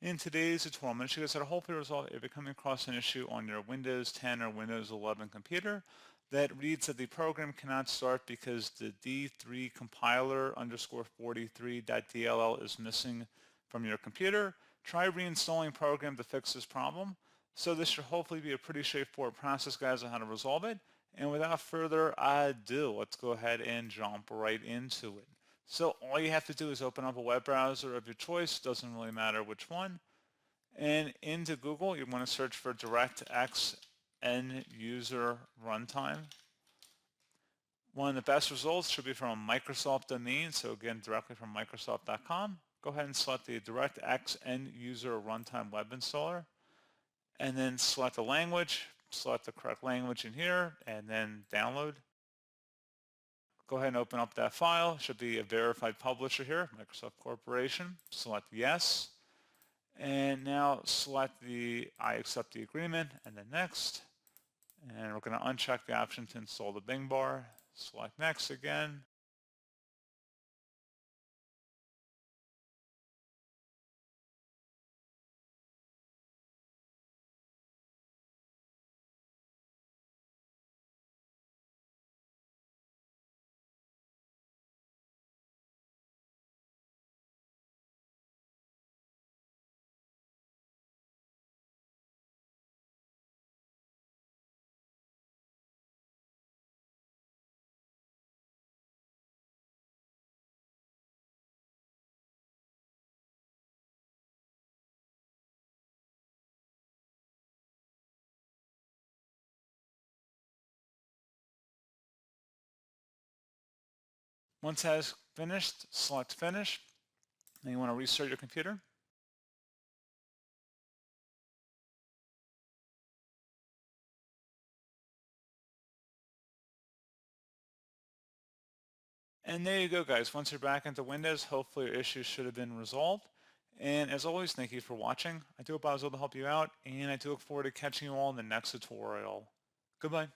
In today's tutorial, I'm going to show you guys how to hopefully resolve if you're coming across an issue on your Windows 10 or Windows 11 computer that reads that the program cannot start because the D3DCOMPILER _43.dll is missing from your computer. Try reinstalling program to fix this problem. So this should hopefully be a pretty straightforward process, guys, on how to resolve it. And without further ado, let's go ahead and jump right into it. So all you have to do is open up a web browser of your choice, doesn't really matter which one, and into Google you want to search for DirectX end user runtime. One of the best results should be from a Microsoft domain, so again directly from Microsoft.com. Go ahead and select the DirectX end user runtime web installer, and then select the language, select the correct language in here, and then download. Go ahead and open up that file. It should be a verified publisher here, Microsoft Corporation. Select yes. And now select the I accept the agreement and then next. And we're going to uncheck the option to install the Bing bar. Select next again. Once that is finished, select finish. And you want to restart your computer. And there you go, guys. Once you're back into Windows, hopefully your issues should have been resolved. And as always, thank you for watching. I do hope I was able to help you out, and I do look forward to catching you all in the next tutorial. Goodbye.